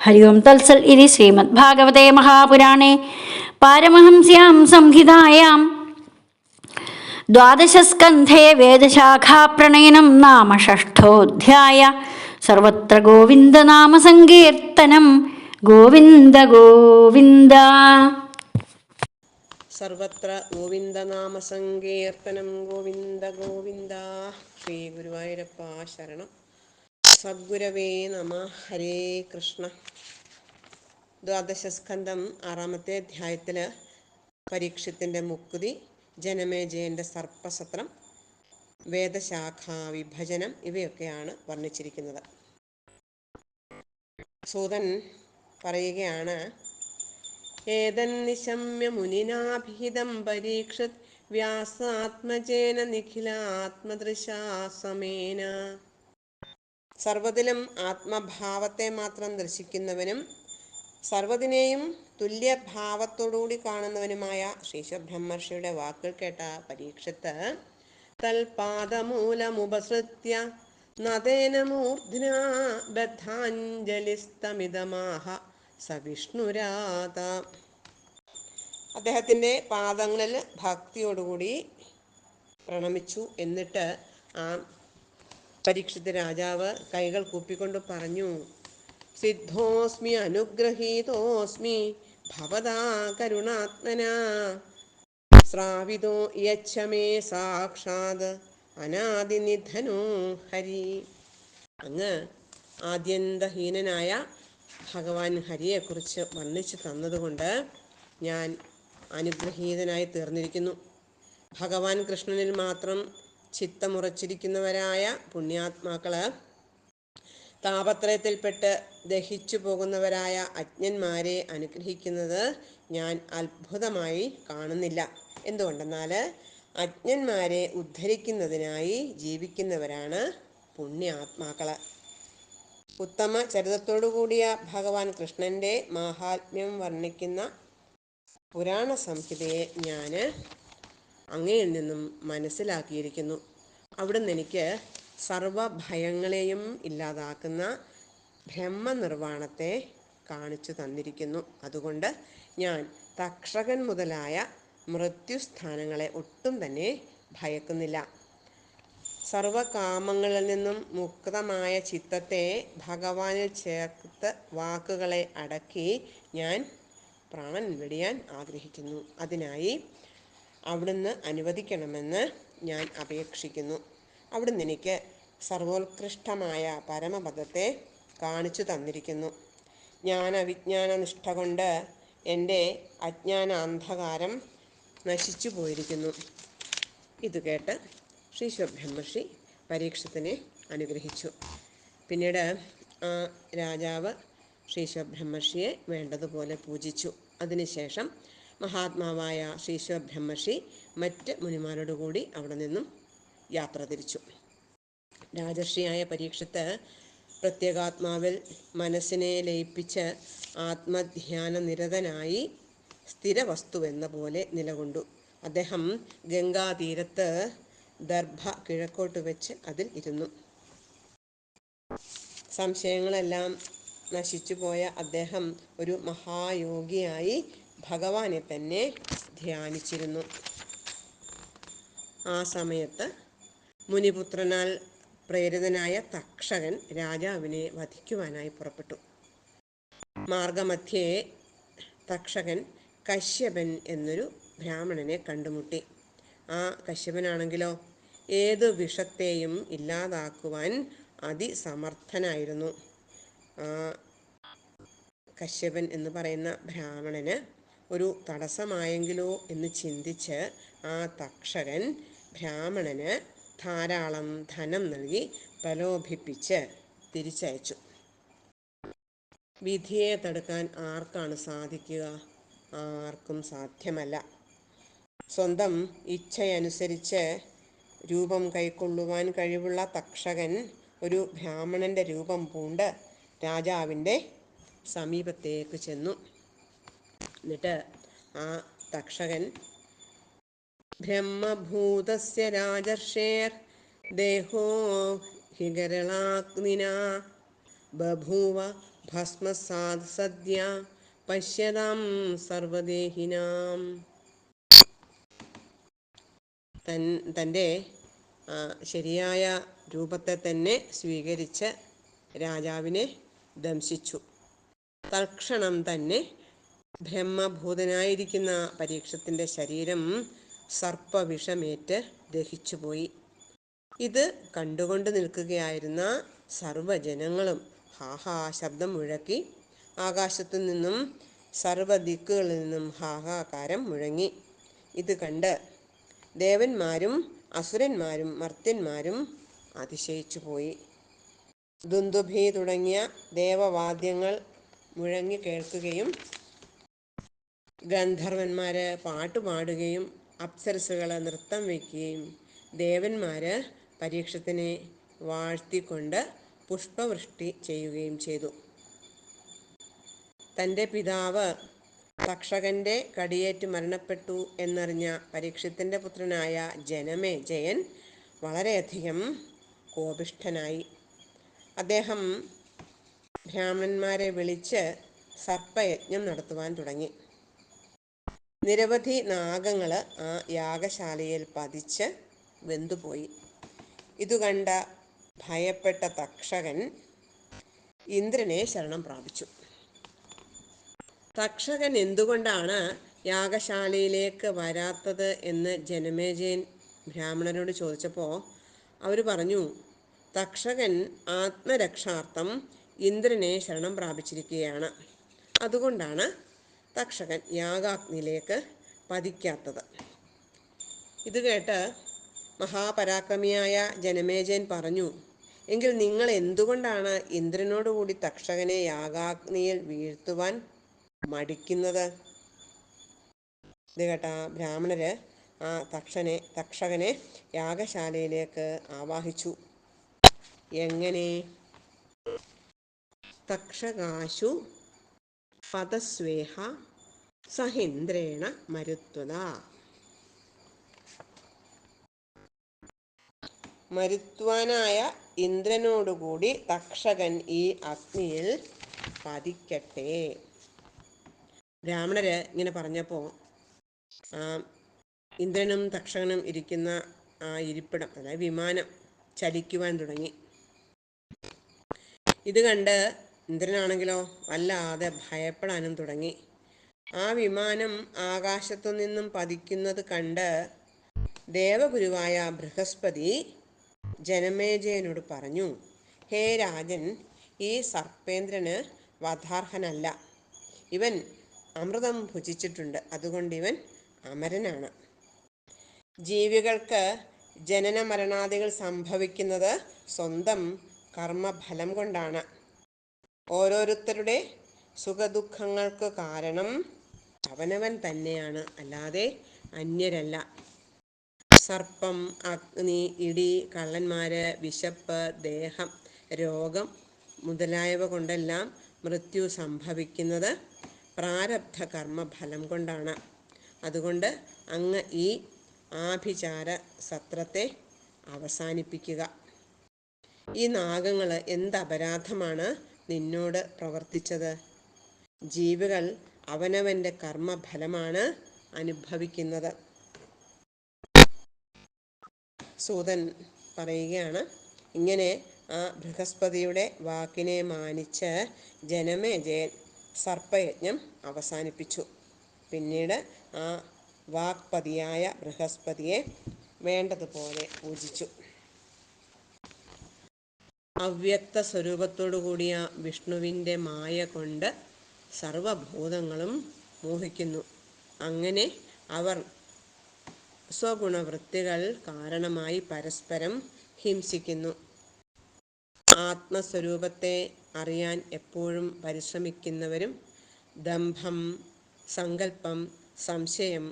ഹരി ഓം തത്സൽ. ഇതി ശ്രീമദ്ഭാഗവതേ മഹാപുരാണേ പാരമഹംസ്യാം സംഹിതായാം ദ്വാദശസ്കന്ധേ വേദശാഖാപ്രണയനം നാമ ഷഷ്ഠോധ്യായ. സർവത്ര ഗോവിന്ദനാമ സങ്കീർത്തനം. ഗോവിന്ദ ഗോവിന്ദ. സർവത്ര ഗോവിന്ദനാമ സങ്കീർത്തനം. ഗോവിന്ദ ഗോവിന്ദ. ശ്രീ ഗുരുവായൂരപ്പ ശരണം. സദ്ഗുരവേ നമ. ഹരേ കൃഷ്ണ. ദ്വാദശസ്കന്ധം 6-ാമത്തെ അധ്യായത്തിൽ പരീക്ഷത്തിൻ്റെ മുക്തി, ജനമേജയൻ്റെ സർപ്പസത്രം, വേദശാഖാ വിഭജനം ഇവയൊക്കെയാണ് വർണ്ണിച്ചിരിക്കുന്നത്. സൂതൻ പറയുകയാണ്, ഏതന്നിശമ്യ മുനിനാഭിഹിതം പരീക്ഷിത് വ്യാസാത്മജേന നിഖിലാത്മദൃശാ സമേന. സർവ്വതിലും ആത്മഭാവത്തെ മാത്രം ദർശിക്കുന്നവനും സർവ്വതിനെയും തുല്യഭാവത്തോടുകൂടി കാണുന്നവനുമായ ശ്രീശബ്രഹ്മർഷിയുടെ വാക്കുകൾ കേട്ട പരീക്ഷത്ത് തൽപാദമൂലമുപസൃത്യ നദേന മൂർധ്നാ ബദ്ധാഞ്ജലിസ്തമിതമാഹ സവിഷ്ണുരാത. അദ്ദേഹത്തിൻ്റെ പാദങ്ങളിൽ ഭക്തിയോടുകൂടി പ്രണമിച്ചു. എന്നിട്ട് ആ പരീക്ഷിത രാജാവ് കൈകൾ കൂപ്പിക്കൊണ്ട് പറഞ്ഞു, സിദ്ധോസ്മി അനുഗ്രഹീതോസ്മി ഭവതാ കരുണാത്മനാ ശ്രാവിതോ യച്ഛമേ സാക്ഷാത് അനാദിനിധനോ ഹരി. അങ്ങ് ആദ്യന്തഹീനനായ ഭഗവാൻ ഹരിയെക്കുറിച്ച് വർണ്ണിച്ചു തന്നതുകൊണ്ട് ഞാൻ അനുഗ്രഹീതനായി തീർന്നിരിക്കുന്നു. ഭഗവാൻ കൃഷ്ണനിൽ മാത്രം ചിത്തമുറച്ചിരിക്കുന്നവരായ പുണ്യാത്മാക്കൾ താപത്രയത്തിൽപ്പെട്ട് ദഹിച്ചു പോകുന്നവരായ അജ്ഞന്മാരെ അനുഗ്രഹിക്കുന്നത് ഞാൻ അത്ഭുതമായി കാണുന്നില്ല. എന്തുകൊണ്ടെന്നാൽ അജ്ഞന്മാരെ ഉദ്ധരിക്കുന്നതിനായി ജീവിക്കുന്നവരാണ് പുണ്യാത്മാക്കൾ. ഉത്തമ ചരിതത്തോടുകൂടിയ ഭഗവാൻ കൃഷ്ണൻ്റെ മാഹാത്മ്യം വർണ്ണിക്കുന്ന പുരാണ സംഹിതയെ ഞാൻ അങ്ങയിൽ നിന്നും മനസ്സിലാക്കിയിരിക്കുന്നു. അവിടുന്ന് എനിക്ക് സർവഭയങ്ങളെയും ഇല്ലാതാക്കുന്ന ബ്രഹ്മനിർവാണത്തെ കാണിച്ചു തന്നിരിക്കുന്നു. അതുകൊണ്ട് ഞാൻ തക്ഷകൻ മുതലായ മൃത്യുസ്ഥാനങ്ങളെ ഒട്ടും തന്നെ ഭയക്കുന്നില്ല. സർവകാമങ്ങളിൽ നിന്നും മുക്തമായ ചിത്തത്തെ ഭഗവാനിൽ ചേർത്ത് വാക്കുകളെ അടക്കി ഞാൻ പ്രാണൻ വെടിയാൻ ആഗ്രഹിക്കുന്നു. അതിനായി അവിടുന്ന് അനുവദിക്കണമെന്ന് ഞാൻ അപേക്ഷിക്കുന്നു. അവിടുന്ന് എനിക്ക് സർവോത്കൃഷ്ടമായ പരമപദത്തെ കാണിച്ചു തന്നിരിക്കുന്നു. ജ്ഞാനവിജ്ഞാന നിഷ്ഠ കൊണ്ട് എൻ്റെ അജ്ഞാന അന്ധകാരം നശിച്ചു പോയിരിക്കുന്നു. ഇത് കേട്ട് ശ്രീ ശുകബ്രഹ്മർഷി പരീക്ഷത്തിനെ അനുഗ്രഹിച്ചു. പിന്നീട് ആ രാജാവ് ശ്രീ ശുകബ്രഹ്മർഷിയെ വേണ്ടതുപോലെ പൂജിച്ചു. അതിനുശേഷം മഹാത്മാവായ ശ്രീ ശുകബ്രഹ്മർഷി മറ്റ് മുനിമാരോടുകൂടി അവിടെ നിന്നും യാത്ര തിരിച്ചു. രാജർഷിയായ പരീക്ഷത്ത് പ്രത്യേകാത്മാവിൽ മനസ്സിനെ ലയിപ്പിച്ച് ആത്മധ്യാന നിരതനായി സ്ഥിരവസ്തുവെന്ന പോലെ നിലകൊണ്ടു. അദ്ദേഹം ഗംഗാതീരത്ത് ദർഭ കിഴക്കോട്ട് വെച്ച് അതിൽ ഇരുന്നു. സംശയങ്ങളെല്ലാം നശിച്ചുപോയ അദ്ദേഹം ഒരു മഹായോഗിയായി ഭഗവാനെ തന്നെ ധ്യാനിച്ചിരുന്നു. ആ സമയത്ത് മുനിപുത്രനാൽ പ്രേരിതനായ തക്ഷകൻ രാജാവിനെ വധിക്കുവാനായി പുറപ്പെട്ടു. മാർഗമധ്യേ തക്ഷകൻ കശ്യപൻ എന്നൊരു ബ്രാഹ്മണനെ കണ്ടുമുട്ടി. ആ കശ്യപനാണെങ്കിലോ ഏതു വിഷത്തെയും ഇല്ലാതാക്കുവാൻ അതിസമർത്ഥനായിരുന്നു. കശ്യപൻ എന്ന് പറയുന്ന ബ്രാഹ്മണന് ഒരു തടസ്സമായെങ്കിലോ എന്ന് ചിന്തിച്ച് ആ തക്ഷകൻ ബ്രാഹ്മണന് ധാരാളം ധനം നൽകി പ്രലോഭിപ്പിച്ച് തിരിച്ചയച്ചു. വിധിയെ തടുക്കാൻ ആർക്കാണ് സാധിക്കുക? ആർക്കും സാധ്യമല്ല. സ്വന്തം ഇച്ഛയനുസരിച്ച് രൂപം കൈക്കൊള്ളുവാൻ കഴിവുള്ള തക്ഷകൻ ഒരു ബ്രാഹ്മണന്റെ രൂപം പൂണ്ട് രാജാവിൻ്റെ സമീപത്തേക്ക് ചെന്നു. എന്നിട്ട് ആ തക്ഷകൻ ബ്രഹ്മഭൂതസ്യ രാജർഷേർ ദേഹോ ഹികരളാഗ്നിനാ ബഭൂവ ഭസ്മസാത് സദ്യ പശ്യതാം സർവദേഹിനാം. തൻ്റെ ശരിയായ രൂപത്തെ തന്നെ സ്വീകരിച്ച് രാജാവിനെ ദംശിച്ചു. തൽക്ഷണം തന്നെ ബ്രഹ്മഭൂതനായിരിക്കുന്ന പരീക്ഷത്തിൻ്റെ ശരീരം സർപ്പവിഷമേറ്റ് ദഹിച്ചുപോയി. ഇത് കണ്ടുകൊണ്ട് നിൽക്കുകയായിരുന്ന സർവജനങ്ങളും ഹാഹാ ശബ്ദം മുഴക്കി. ആകാശത്തു നിന്നും സർവദിക്കുകളിൽ നിന്നും ഹാഹാകാരം മുഴങ്ങി. ഇത് കണ്ട് ദേവന്മാരും അസുരന്മാരും മർത്യന്മാരും അതിശയിച്ചു പോയി. ദുന്ദുഭി തുടങ്ങിയ ദേവവാദ്യങ്ങൾ മുഴങ്ങി കേൾക്കുകയും ഗന്ധർവന്മാര് പാട്ടുപാടുകയും അപ്സരസുകൾ നൃത്തം വയ്ക്കുകയും ദേവന്മാര് പരീക്ഷത്തിനെ വാഴ്ത്തിക്കൊണ്ട് പുഷ്പവൃഷ്ടി ചെയ്യുകയും ചെയ്തു. തൻ്റെ പിതാവ് തക്ഷകന്റെ കടിയേറ്റ് മരണപ്പെട്ടു എന്നറിഞ്ഞ പരീക്ഷത്തിൻ്റെ പുത്രനായ ജനമേജയൻ വളരെയധികം കോപിഷ്ഠനായി. അദ്ദേഹം ബ്രാഹ്മണന്മാരെ വിളിച്ച് സർപ്പയജ്ഞം നടത്തുവാൻ തുടങ്ങി. നിരവധി നാഗങ്ങൾ ആ യാഗശാലയിൽ പതിച്ച് വെന്തുപോയി. ഇതുകണ്ട ഭയപ്പെട്ട തക്ഷകൻ ഇന്ദ്രനെ ശരണം പ്രാപിച്ചു. തക്ഷകൻ എന്തുകൊണ്ടാണ് യാഗശാലയിലേക്ക് വരാത്തത് എന്ന് ജനമേജയൻ ബ്രാഹ്മണരോട് ചോദിച്ചപ്പോൾ അവർ പറഞ്ഞു, തക്ഷകൻ ആത്മരക്ഷാർത്ഥം ഇന്ദ്രനെ ശരണം പ്രാപിച്ചിരിക്കുകയാണ്. അതുകൊണ്ടാണ് തക്ഷകൻ യാഗാഗ്നിയിലേക്ക് പതിക്കാത്തത്. ഇത് കേട്ട് മഹാപരാക്രമിയായ ജനമേജയൻ പറഞ്ഞു, എങ്കിൽ നിങ്ങൾ എന്തുകൊണ്ടാണ് ഇന്ദ്രനോടുകൂടി തക്ഷകനെ യാഗാഗ്നിയിൽ വീഴ്ത്തുവാൻ മടിക്കുന്നത്? ഇത് കേട്ട ബ്രാഹ്മണര് ആ തക്ഷകനെ യാഗശാലയിലേക്ക് ആവാഹിച്ചു. എങ്ങനെ? തക്ഷകാശു പദസ്വേഹ സഹേന്ദ്രേണ മരുത്വത. മരുത്വാനായ ഇന്ദ്രനോടുകൂടി തക്ഷകൻ ഈ അഗ്നിയിൽ പതിക്കട്ടെ. ബ്രാഹ്മണര് ഇങ്ങനെ പറഞ്ഞപ്പോൾ ഇന്ദ്രനും തക്ഷകനും ഇരിക്കുന്ന ആ ഇരിപ്പിടം, അതായത് വിമാനം, ചലിക്കുവാൻ തുടങ്ങി. ഇത് കണ്ട് ഇന്ദ്രനാണെങ്കിലോ വല്ലാതെ ഭയപ്പെടാനും തുടങ്ങി. ആ വിമാനം ആകാശത്തു നിന്നും പതിക്കുന്നത് കണ്ട് ദേവഗുരുവായ ബൃഹസ്പതി ജനമേജയനോട് പറഞ്ഞു, ഹേ രാജൻ, ഈ സർപ്പേന്ദ്രന് വധാർഹനല്ല. ഇവൻ അമൃതം ഭുജിച്ചിട്ടുണ്ട്, അതുകൊണ്ട് ഇവൻ അമരനാണ്. ജീവികൾക്ക് ജനന മരണാദികൾ സംഭവിക്കുന്നത് സ്വന്തം കർമ്മഫലം കൊണ്ടാണ്. ഓരോരുത്തരുടെ സുഖദുഃഖങ്ങൾക്ക് കാരണം അവനവൻ തന്നെയാണ്, അല്ലാതെ അന്യരല്ല. സർപ്പം, അഗ്നി, ഇടി, കള്ളന്മാര്, വിശപ്പ്, ദേഹം, രോഗം മുതലായവ കൊണ്ടെല്ലാം മൃത്യു സംഭവിക്കുന്നത് പ്രാരബ്ധ കർമ്മഫലം കൊണ്ടാണ്. അതുകൊണ്ട് അങ്ങ് ഈ ആഭിചാര സത്രത്തെ അവസാനിപ്പിക്കുക. ഈ നാഗങ്ങൾ എന്ത് അപരാധമാണ് നിന്നോട് പ്രവർത്തിച്ചത്? ജീവികൾ അവനവൻ്റെ കർമ്മഫലമാണ് അനുഭവിക്കുന്നത്. സൂതൻ പറയുകയാണ്. ഇങ്ങനെ ആ ബൃഹസ്പതിയുടെ വാക്കിനെ മാനിച്ച് ജനമേജയൻ സർപ്പയജ്ഞം അവസാനിപ്പിച്ചു. പിന്നീട് ആ വാക്പതിയായ ബൃഹസ്പതിയെ വേണ്ടതുപോലെ പൂജിച്ചു. അവ്യക്ത സ്വരൂപത്തോടു കൂടിയ വിഷ്ണുവിൻ്റെ മായ കൊണ്ട് സർവഭൂതങ്ങളും മോഹിക്കുന്നു. അങ്ങനെ അവർ സ്വഗുണവൃത്തികൾ കാരണമായി പരസ്പരം ഹിംസിക്കുന്നു. ആത്മസ്വരൂപത്തെ അറിയാൻ എപ്പോഴും പരിശ്രമിക്കുന്നവരും ദംഭം, സങ്കല്പം, സംശയം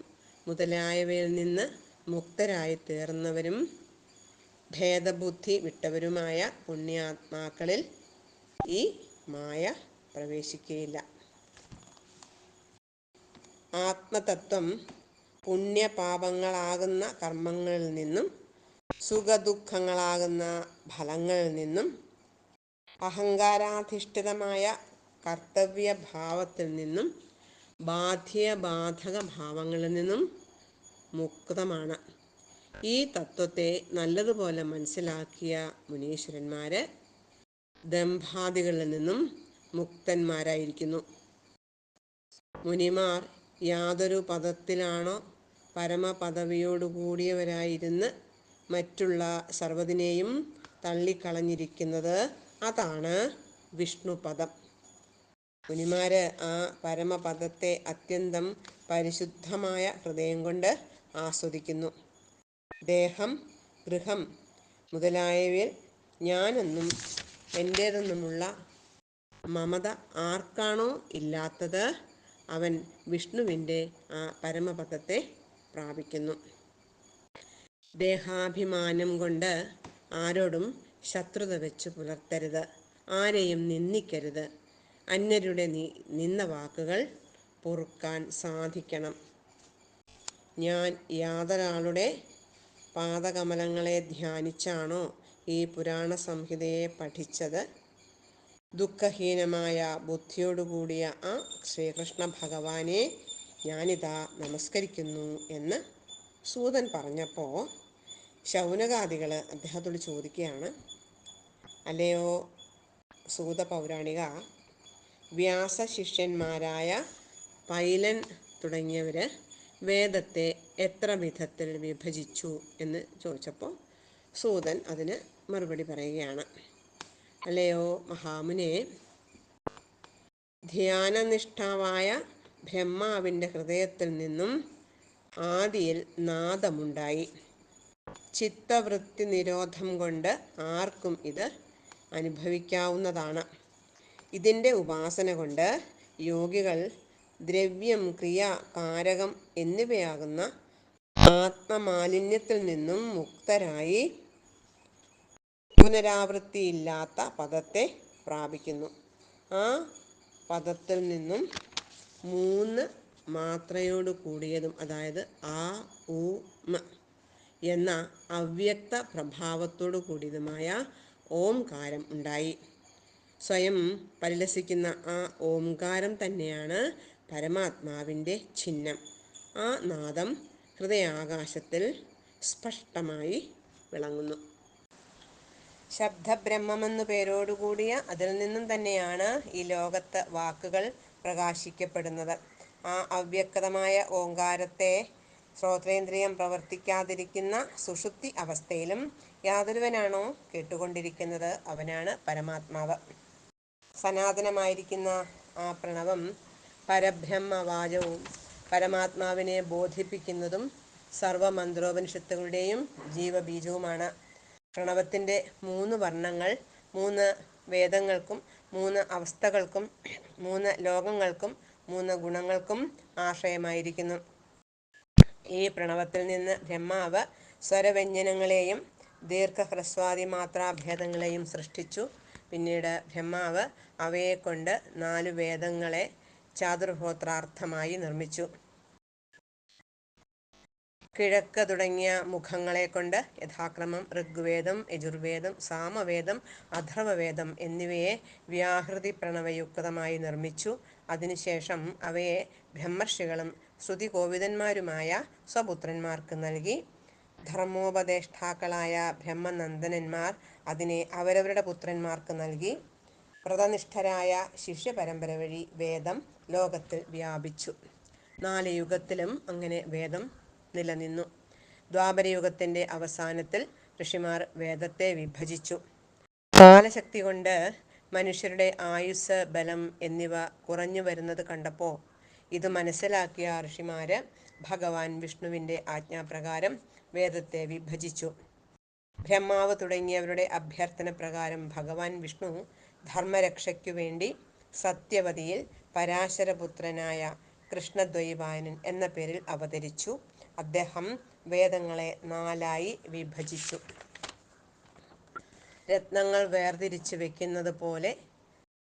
മുതലായവയിൽ നിന്ന് മുക്തരായി തീർന്നവരും ഭേദബുദ്ധി വിട്ടവരുമായ പുണ്യാത്മാക്കളിൽ ഈ മായ പ്രവേശിക്കുകയില്ല. ആത്മതത്വം പുണ്യപാപങ്ങളാകുന്ന കർമ്മങ്ങളിൽ നിന്നും സുഖദുഃഖങ്ങളാകുന്ന ഫലങ്ങളിൽ നിന്നും അഹങ്കാരാധിഷ്ഠിതമായ കർത്തവ്യഭാവത്തിൽ നിന്നും ബാധ്യബാധക ഭാവങ്ങളിൽ നിന്നും മുക്തമാണ്. ഈ തത്വത്തെ നല്ലതുപോലെ മനസ്സിലാക്കിയ മുനീശ്വരന്മാര് ദംഭാദികളിൽ നിന്നും മുക്തന്മാരായിരിക്കുന്നു. മുനിമാർ യാതൊരു പദത്തിലാണോ പരമപദവിയോടുകൂടിയവരായിരുന്ന് മറ്റുള്ള സർവ്വതിനെയും തള്ളിക്കളഞ്ഞിരിക്കുന്നത്, അതാണ് വിഷ്ണുപദം. മുനിമാര് ആ പരമപദത്തെ അത്യന്തം പരിശുദ്ധമായ ഹൃദയം കൊണ്ട് ആസ്വദിക്കുന്നു. ദേഹം, ഗൃഹം മുതലായവയിൽ ഞാനെന്നും എൻ്റേതെന്നുമുള്ള മമത ആർക്കാണോ ഇല്ലാത്തത്, അവൻ വിഷ്ണുവിൻ്റെ ആ പരമപദത്തെ പ്രാപിക്കുന്നു. ദേഹാഭിമാനം കൊണ്ട് ആരോടും ശത്രുത വെച്ച് പുലർത്തരുത്. ആരെയും നിന്ദിക്കരുത്. അന്യരുടെ നിന്ന വാക്കുകൾ പൊറുക്കാൻ സാധിക്കണം. ഞാൻ യാതൊരാളുടെ പാദകമലങ്ങളെ ധ്യാനിച്ചാണോ ഈ പുരാണ സംഹിതയെ പഠിച്ചത്, ദുഃഖഹീനമായ ബുദ്ധിയോടുകൂടിയ ആ ശ്രീകൃഷ്ണ ഭഗവാനെ ഞാനിതാ നമസ്കരിക്കുന്നു എന്ന് സൂതൻ പറഞ്ഞപ്പോൾ ശൗനകാദികൾ അദ്ദേഹത്തോട് ചോദിക്കുകയാണ്, അല്ലയോ സൂത പൗരാണിക, വ്യാസശിഷ്യന്മാരായ പൈലൻ തുടങ്ങിയവർ വേദത്തെ എത്ര വിധത്തിൽ വിഭജിച്ചു എന്ന് ചോദിച്ചപ്പോൾ സൂതൻ അതിന് മറുപടി പറയുകയാണ്. അല്ലയോ മഹാമുനെ, ധ്യാനനിഷ്ഠാവായ ബ്രഹ്മാവിൻ്റെ ഹൃദയത്തിൽ നിന്നും ആദിയിൽ നാദമുണ്ടായി. ചിത്തവൃത്തി നിരോധം കൊണ്ട് ആർക്കും ഇത് അനുഭവിക്കാവുന്നതാണ്. ഇതിൻ്റെ ഉപാസന കൊണ്ട് യോഗികൾ ദ്രവ്യം, ക്രിയ, കാരകം എന്നിവയാകുന്ന ആത്മമാലിന്യത്തിൽ നിന്നും മുക്തരായി പുനരാവൃത്തിയില്ലാത്ത പദത്തെ പ്രാപിക്കുന്നു. ആ പദത്തിൽ നിന്നും 3 മാത്രയോട് കൂടിയതും, അതായത് ആ, ഉ, മ എന്ന അവ്യക്ത പ്രഭാവത്തോടു കൂടിയതുമായ ഓംകാരം ഉണ്ടായി. സ്വയം പരിലസിക്കുന്ന ആ ഓംകാരം തന്നെയാണ് പരമാത്മാവിൻ്റെ ചിഹ്നം. ആ നാദം ഹൃദയാകാശത്തിൽ സ്പഷ്ടമായി വിളങ്ങുന്നു. ശബ്ദബ്രഹ്മമെന്നു പേരോടുകൂടിയ അതിൽ നിന്നും തന്നെയാണ് ഈ ലോകത്ത് വാക്കുകൾ പ്രകാശിക്കപ്പെടുന്നത്. ആ അവ്യക്തമായ ഓങ്കാരത്തെ ശ്രോത്രേന്ദ്രിയം പ്രവർത്തിക്കാതിരിക്കുന്ന സുഷുപ്തി അവസ്ഥയിലും യാതൊരുവനാണോ കേട്ടുകൊണ്ടിരിക്കുന്നത് അവനാണ് പരമാത്മാവ്. സനാതനമായിരിക്കുന്ന ആ പ്രണവം പരബ്രഹ്മവാചവും പരമാത്മാവിനെ ബോധിപ്പിക്കുന്നതും സർവമന്ത്രോപനിഷത്തുകളുടെയും ജീവബീജവുമാണ്. പ്രണവത്തിൻ്റെ 3 വർണ്ണങ്ങൾ 3 വേദങ്ങൾക്കും 3 അവസ്ഥകൾക്കും 3 ലോകങ്ങൾക്കും 3 ഗുണങ്ങൾക്കും ആശ്രയമായിരിക്കുന്നു. ഈ പ്രണവത്തിൽ നിന്ന് ബ്രഹ്മാവ് സ്വരവ്യഞ്ജനങ്ങളെയും ദീർഘഹ്രസ്വാദി മാത്രാഭേദങ്ങളെയും സൃഷ്ടിച്ചു. പിന്നീട് ബ്രഹ്മാവ് അവയെക്കൊണ്ട് 4 വേദങ്ങളെ ചാതുർഹോത്രാർത്ഥമായി നിർമ്മിച്ചു. കിഴക്ക് തുടങ്ങിയ മുഖങ്ങളെ കൊണ്ട് യഥാക്രമം ഋഗ്വേദം, യജുർവേദം, സാമവേദം, അഥർവവേദം എന്നിവയെ വ്യാഹൃതി പ്രണവയുക്തമായി നിർമ്മിച്ചു. അതിനുശേഷം അവയെ ബ്രഹ്മർഷികളും ശ്രുതികോവിദന്മാരുമായ സ്വപുത്രന്മാർക്ക് നൽകി. ധർമ്മോപദേഷ്ടാക്കളായ ബ്രഹ്മനന്ദനന്മാർ അതിനെ അവരവരുടെ പുത്രന്മാർക്ക് നൽകി. വ്രതനിഷ്ഠരായ ശിഷ്യപരമ്പര വഴി വേദം ലോകത്തിൽ വ്യാപിച്ചു. 4 യുഗത്തിലും അങ്ങനെ വേദം നിലനിന്നു. ദ്വാപരയുഗത്തിൻ്റെ അവസാനത്തിൽ ഋഷിമാർ വേദത്തെ വിഭജിച്ചു. കാലശക്തി കൊണ്ട് മനുഷ്യരുടെ ആയുസ്, ബലം എന്നിവ കുറഞ്ഞു വരുന്നത് കണ്ടപ്പോൾ ഇത് മനസ്സിലാക്കിയ ഋഷിമാര് ഭഗവാൻ വിഷ്ണുവിൻ്റെ ആജ്ഞാപ്രകാരം വേദത്തെ വിഭജിച്ചു. ബ്രഹ്മാവ് തുടങ്ങിയവരുടെ അഭ്യർത്ഥന പ്രകാരം ഭഗവാൻ വിഷ്ണു ധർമ്മരക്ഷയ്ക്കു വേണ്ടി സത്യവതിയിൽ പരാശരപുത്രനായ കൃഷ്ണദ്വൈപായനൻ എന്ന പേരിൽ അവതരിച്ചു. അദ്ദേഹം വേദങ്ങളെ 4ആയി വിഭജിച്ചു. രത്നങ്ങൾ വേർതിരിച്ച് വെക്കുന്നത് പോലെ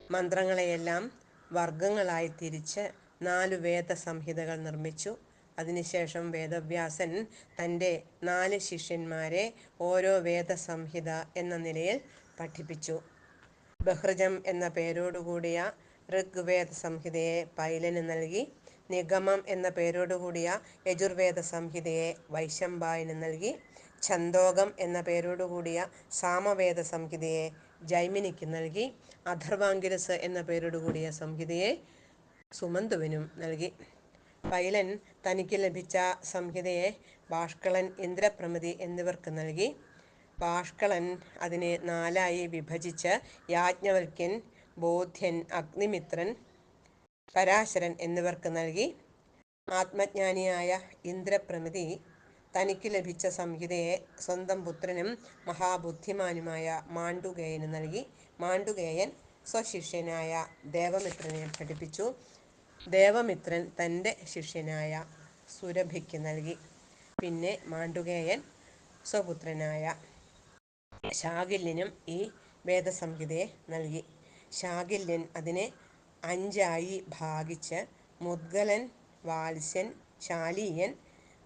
മന്ത്രങ്ങളെയെല്ലാം വർഗങ്ങളായി തിരിച്ച് 4 വേദസംഹിതകൾ നിർമ്മിച്ചു. അതിനുശേഷം വേദവ്യാസൻ തൻ്റെ 4 ശിഷ്യന്മാരെ ഓരോ വേദസംഹിത എന്ന നിലയിൽ പഠിപ്പിച്ചു. ബഹ്രജം എന്ന പേരോടുകൂടിയ ഋഗ്വേദ സംഹിതയെ പൈലന് നൽകി. നിഗമം എന്ന പേരോടുകൂടിയ യജുർവേദ സംഹിതയെ വൈശമ്പായന് നൽകി. ഛന്ദോകം എന്ന പേരോടുകൂടിയ സാമവേദ സംഹിതയെ ജൈമിനിക്ക് നൽകി. അഥർവാംഗിരസ് എന്ന പേരോടുകൂടിയ സംഹിതയെ സുമന്തുവിനും നൽകി. പൈലൻ തനിക്ക് ലഭിച്ച സംഹിതയെ ബാഷ്കളൻ, ഇന്ദ്രപ്രമിതി എന്നിവർക്ക് നൽകി. ബാഷ്കളൻ അതിനെ 4ആയി വിഭജിച്ച് യാജ്ഞവൽക്യൻ, ബോധ്യൻ, അഗ്നിമിത്രൻ, പരാശരൻ എന്നിവർക്ക് നൽകി. ആത്മജ്ഞാനിയായ ഇന്ദ്രപ്രമിതി തനിക്ക് ലഭിച്ച സംഹിതയെ സ്വന്തം പുത്രനും മഹാബുദ്ധിമാനുമായ മാണ്ഡുകേയന് നൽകി. മാണ്ഡുകേയൻ സ്വശിഷ്യനായ ദേവമിത്രനെ പഠിപ്പിച്ചു. ദേവമിത്രൻ തൻ്റെ ശിഷ്യനായ സുരഭിക്ക് നൽകി. പിന്നെ മാണ്ഡുകേയൻ സ്വപുത്രനായ ശാകില്യനും ഈ വേദസംഹിതയെ നൽകി. ശാകില്യൻ അതിനെ 5ആയി ഭാഗിച്ച് മുദ്ഗലൻ, വാത്സ്യൻ, ശാലീയൻ,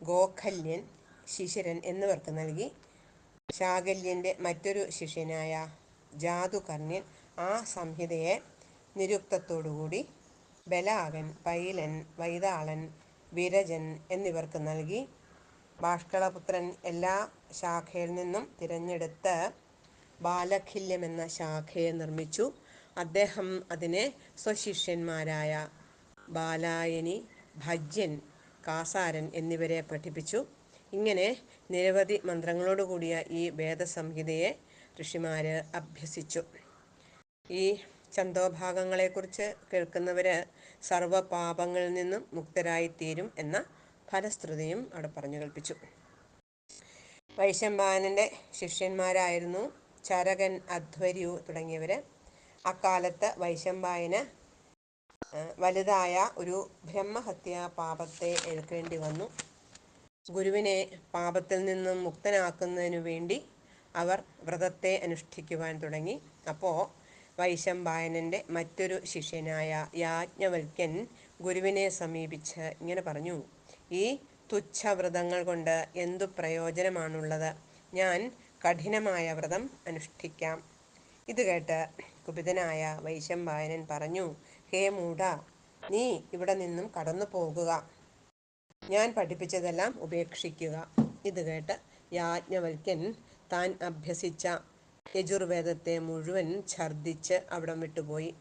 ഗോഖല്യൻ, ശിശിരൻ എന്നിവർക്ക് നൽകി. ശാകല്യൻ്റെ മറ്റൊരു ശിഷ്യനായ ജാതുകർണ്യൻ ആ സംഹിതയെ നിരുക്തത്തോടുകൂടി ബലാകൻ, പൈലൻ, വൈതാളൻ, വിരജൻ എന്നിവർക്ക് നൽകി. ബാഷ്കളപുത്രൻ എല്ലാ ശാഖയിൽ നിന്നും തിരഞ്ഞെടുത്ത് ബാലഖില്യമെന്ന ശാഖയെ നിർമ്മിച്ചു. അദ്ദേഹം അതിനെ സ്വശിഷ്യന്മാരായ ബാലായനി, ഭജ്യൻ, കാസാരൻ എന്നിവരെ പഠിപ്പിച്ചു. ഇങ്ങനെ നിരവധി മന്ത്രങ്ങളോടുകൂടിയ ഈ വേദസംഹിതയെ ഋഷിമാര് അഭ്യസിച്ചു. ഈ ഛന്ദോഭാഗങ്ങളെക്കുറിച്ച് കേൾക്കുന്നവർ സർവപാപങ്ങളിൽ നിന്നും മുക്തരായിത്തീരും എന്ന ഫലശ്രുതിയും അവിടെ പറഞ്ഞു കൽപ്പിച്ചു. വൈശമ്പായനൻ്റെ ശിഷ്യന്മാരായിരുന്നു ചരകൻ, അധ്വർയു തുടങ്ങിയവർ. അക്കാലത്ത് വൈശമ്പായന് വലുതായ ഒരു ബ്രഹ്മഹത്യാ പാപത്തെ ഏൽക്കേണ്ടി വന്നു. ഗുരുവിനെ പാപത്തിൽ നിന്നും മുക്തനാക്കുന്നതിനു വേണ്ടി അവർ വ്രതത്തെ അനുഷ്ഠിക്കുവാൻ തുടങ്ങി. അപ്പോൾ വൈശമ്പായനൻ്റെ മറ്റൊരു ശിഷ്യനായ യാജ്ഞവൽക്യൻ ഗുരുവിനെ സമീപിച്ച് ഇങ്ങനെ പറഞ്ഞു: ഈ തുച്ഛവ്രതങ്ങൾ കൊണ്ട് എന്തു പ്രയോജനമാണുള്ളത്? ഞാൻ കഠിനമായ വ്രതം അനുഷ്ഠിക്കാം. ഇത് കേട്ട് കുപിതനായ വൈശമ്പായനൻ പറഞ്ഞു, ഹേ മൂഢ, നീ ഇവിടെ നിന്നും കടന്നു പോകുക. ഞാൻ പഠിപ്പിച്ചതെല്ലാം ഉപേക്ഷിക്കുക. ഇത് കേട്ട് യാജ്ഞവൽക്യൻ താൻ അഭ്യസിച്ച യജുർവേദത്തെ മുഴുവൻ ഛർദ്ദിച്ച് അവിടം വിട്ടുപോയി.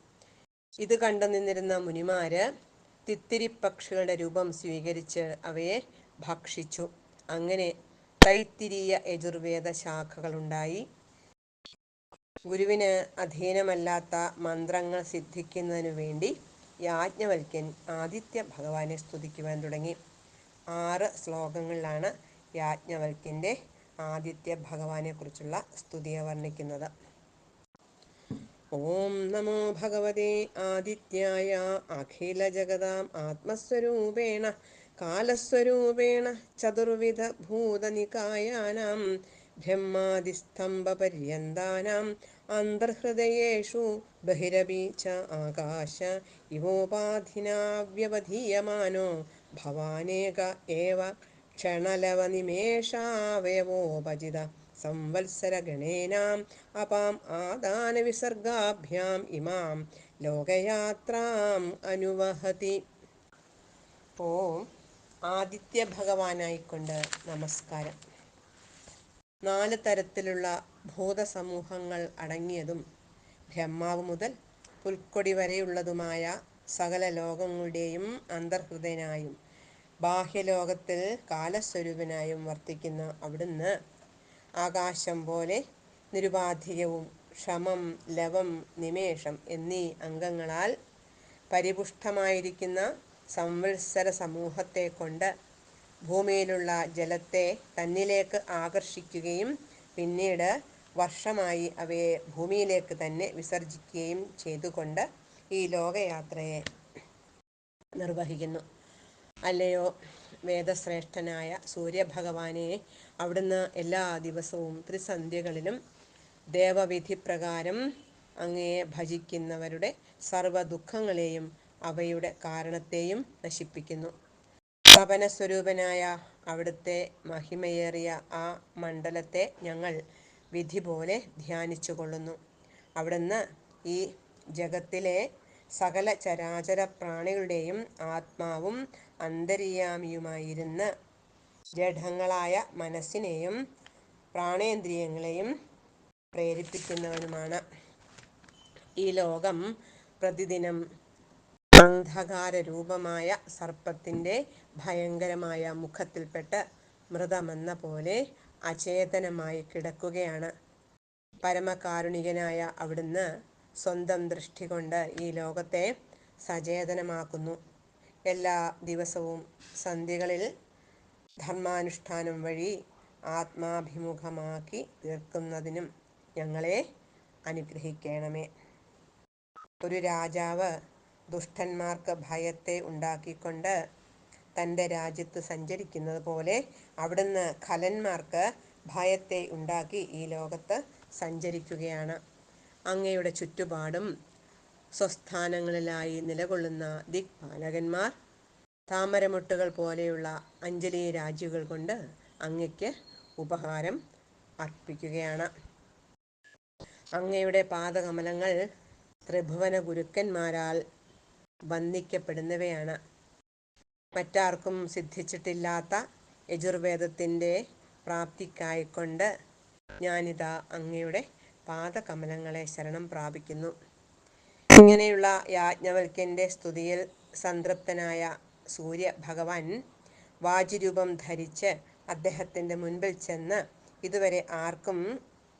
ഇത് കണ്ടു നിന്നിരുന്ന മുനിമാര് തിത്തിരിപ്പക്ഷികളുടെ രൂപം സ്വീകരിച്ച് അവയെ ഭക്ഷിച്ചു. അങ്ങനെ തൈത്തിരീയ യജുർവേദ ശാഖകളുണ്ടായി. ഗുരുവിന് അധീനമല്ലാത്ത മന്ത്രങ്ങൾ സിദ്ധിക്കുന്നതിനു വേണ്ടി യാജ്ഞവൽക്യൻ ആദിത്യ ഭഗവാനെ സ്തുതിക്കുവാൻ തുടങ്ങി. 6 ശ്ലോകങ്ങളിലാണ് യാജ്ഞവൽക്യൻ്റെ ആദിത്യ ഭഗവാനെ കുറിച്ചുള്ള സ്തുതിയെ വർണ്ണിക്കുന്നത്. ഓം നമോ ഭഗവതേ ആദിത്യായ അഖിലജഗതാം ആത്മസ്വരൂപേണ കാലസ്വരൂപേണ ചതുർവിധ ഭൂതനികായാനാം ബ്രഹ്മാദിസ്തംഭപര്യന്താനാം അന്തർഹൃദയേഷു ബഹിരപി ച ആകാശ ഇവോപാധിനാ വ്യവധീയമാനോ ഭവാനേക ഏവ ക്ഷണലവനിമേഷാവയവോപജിത സംവത്സരഗണേനാം അപാം ആദാനവിസർഗാഭ്യാം ഇമാം ലോകയാത്രാം അനുവഹതി. ഓം ആദിത്യ ഭഗവാനായിക്കൊണ്ട് നമസ്കാരം. 4 തരത്തിലുള്ള ഭൂതസമൂഹങ്ങൾ അടങ്ങിയതും ബ്രഹ്മാവ് മുതൽ പുൽക്കൊടി വരെയുള്ളതുമായ സകല ലോകങ്ങളുടെയും അന്തർഹൃദയനായും ബാഹ്യലോകത്തിൽ കാലസ്വരൂപനായും വർത്തിക്കുന്ന അവിടുന്ന് ആകാശം പോലെ നിരുപാധികവും ക്ഷമം, ലവം, നിമേഷം എന്നീ അംഗങ്ങളാൽ പരിപുഷ്ടമായിരിക്കുന്ന സംവത്സര സമൂഹത്തെ കൊണ്ട് ഭൂമിയിലുള്ള ജലത്തെ തന്നിലേക്ക് ആകർഷിക്കുകയും പിന്നീട് വർഷമായി അവയെ ഭൂമിയിലേക്ക് തന്നെ വിസർജിക്കുകയും ചെയ്തുകൊണ്ട് ഈ ലോകയാത്രയെ നിർവഹിക്കുന്നു. അല്ലയോ വേദശ്രേഷ്ഠനായ സൂര്യഭഗവാനെ, അവിടുന്ന് എല്ലാ ദിവസവും ത്രിസന്ധ്യകളിലും ദേവവിധിപ്രകാരം അങ്ങയെ ഭജിക്കുന്നവരുടെ സർവ്വദുഃഖങ്ങളെയും അവയുടെ കാരണത്തെയും നശിപ്പിക്കുന്നു. തപനസ്വരൂപനായ അവിടുത്തെ മഹിമയേറിയ ആ മണ്ഡലത്തെ ഞങ്ങൾ വിധി പോലെ ധ്യാനിച്ചു കൊള്ളുന്നു. അവിടുന്ന് ഈ ജഗത്തിലെ സകല ചരാചര പ്രാണികളുടെയും ആത്മാവും അന്തര്യാമിയുമായിരുന്ന് ജഡങ്ങളായ മനസ്സിനെയും പ്രാണേന്ദ്രിയങ്ങളെയും പ്രേരിപ്പിക്കുന്നവനുമാണ്. ഈ ലോകം പ്രതിദിനം അന്ധകാരരൂപമായ സർപ്പത്തിൻ്റെ ഭയങ്കരമായ മുഖത്തിൽപ്പെട്ട് മൃതമെന്ന പോലെ അചേതനമായി കിടക്കുകയാണ്. പരമകാരുണികനായ അവിടുന്ന് സ്വന്തം ദൃഷ്ടി കൊണ്ട് ഈ ലോകത്തെ സചേതനമാക്കുന്നു. എല്ലാ ദിവസവും സന്ധ്യകളിൽ ധർമാനുഷ്ഠാനം വഴി ആത്മാഭിമുഖമാക്കി തീർക്കുന്നതിനും ഞങ്ങളെ അനുഗ്രഹിക്കണമേ. ഒരു രാജാവ് ദുഷ്ടന്മാർക്ക് ഭയത്തെ ഉണ്ടാക്കിക്കൊണ്ട് തൻ്റെ രാജ്യത്ത് സഞ്ചരിക്കുന്നത് പോലെ അവിടുന്ന് ഖലന്മാർക്ക് ഭയത്തെ ഉണ്ടാക്കി ഈ ലോകത്ത് സഞ്ചരിക്കുകയാണ്. അങ്ങയുടെ ചുറ്റുപാടും സ്വസ്ഥാനങ്ങളിലായി നിലകൊള്ളുന്ന ദിക്പാലകന്മാർ താമരമൊട്ടുകൾ പോലെയുള്ള അഞ്ജലി രാജ്യങ്ങൾ കൊണ്ട് അങ്ങയ്ക്ക് ഉപഹാരം അർപ്പിക്കുകയാണ്. അങ്ങയുടെ പാദകമലങ്ങൾ ത്രിഭുവന ഗുരുക്കന്മാരാൽ വന്ദിക്കപ്പെടുന്നവയാണ്. മറ്റാർക്കും സിദ്ധിച്ചിട്ടില്ലാത്ത യജുർവേദത്തിൻ്റെ പ്രാപ്തിക്കായിക്കൊണ്ട് ഞാനിതാ അങ്ങയുടെ പാദകമലങ്ങളെ ശരണം പ്രാപിക്കുന്നു. ഇങ്ങനെയുള്ള യാജ്ഞവൽക്യൻ്റെ സ്തുതിയിൽ സംതൃപ്തനായ സൂര്യഭഗവാൻ വാജിരൂപം ധരിച്ച് അദ്ദേഹത്തിൻ്റെ മുൻപിൽ ചെന്ന് ഇതുവരെ ആർക്കും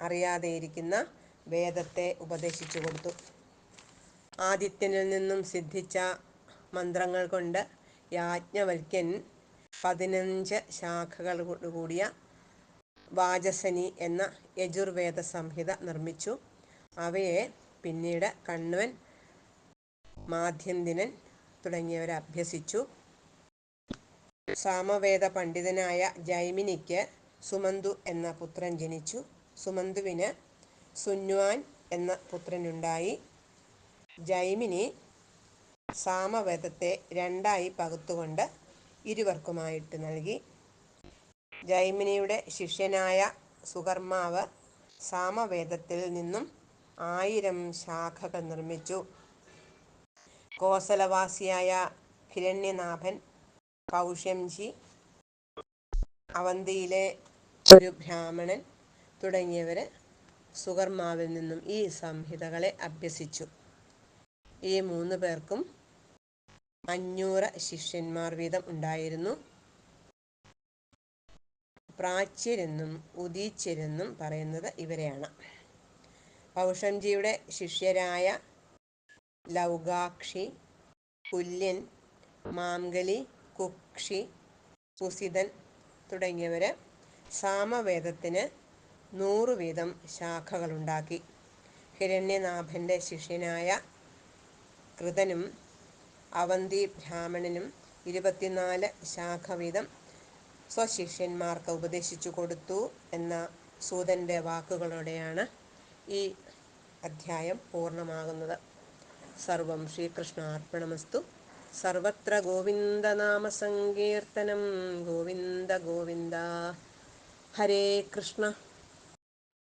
അറിയാതെയിരിക്കുന്ന വേദത്തെ ഉപദേശിച്ചു കൊടുത്തു. ആദിത്യനിൽ നിന്നും സിദ്ധിച്ച മന്ത്രങ്ങൾ കൊണ്ട് യാജ്ഞവൽക്യൻ 15 ശാഖകളോടുകൂടിയ വാചസനി എന്ന യജുർവേദ സംഹിത നിർമ്മിച്ചു. അവയെ പിന്നീട് കണ്വൻ, മാധ്യന്തിനൻ തുടങ്ങിയവർ അഭ്യസിച്ചു. സാമവേദ പണ്ഡിതനായ ജൈമിനിക്ക് സുമന്തു എന്ന പുത്രൻ ജനിച്ചു. സുമന്തുവിന് സുന്വാൻ എന്ന പുത്രനുണ്ടായി. ജൈമിനി സാമവേദത്തെ 2ആയി പകുത്തുകൊണ്ട് ഇരുവർക്കുമായിട്ട് നൽകി. ജൈമിനിയുടെ ശിഷ്യനായ സുകർമാവ് സാമവേദത്തിൽ നിന്നും 1000 ശാഖകൾ നിർമ്മിച്ചു. കോസലവാസിയായ ഹിരണ്യനാഭൻ, കൗഷ്യംജി, അവന്തിയിലെ ഒരു ബ്രാഹ്മണൻ തുടങ്ങിയവർ സുകർമാവിൽ നിന്നും ഈ സംഹിതകളെ അഭ്യസിച്ചു. ഈ 3 പേർക്കും 500 ശിഷ്യന്മാർ വീതം ഉണ്ടായിരുന്നു. പ്രാച്യരെന്നും ഉദീച്യരെന്നും പറയുന്നത് ഇവരെയാണ്. കൗഷംജിയുടെ ശിഷ്യരായ ലൗകാക്ഷി, കുല്യൻ, മാംഗലി, കുക്ഷി, കുസിതൻ തുടങ്ങിയവർ സാമവേദത്തിന് 100 വീതം ശാഖകളുണ്ടാക്കി. ഹിരണ്യനാഭൻ്റെ ശിഷ്യനായ കൃതനും അവന്തി ബ്രാഹ്മണനും 24 ശാഖ വീതം സ്വശിഷ്യന്മാർക്ക് ഉപദേശിച്ചു കൊടുത്തു എന്ന സൂതൻ്റെ വാക്കുകളോടെയാണ് ഈ അധ്യായം പൂർണ്ണമാകുന്നത്. സർവം ശ്രീകൃഷ്ണാർപ്പണമസ്തു. സർവത്ര ഗോവിന്ദനാമസങ്കീർത്തനം. ഗോവിന്ദ ഗോവിന്ദ. ഹരേ കൃഷ്ണ.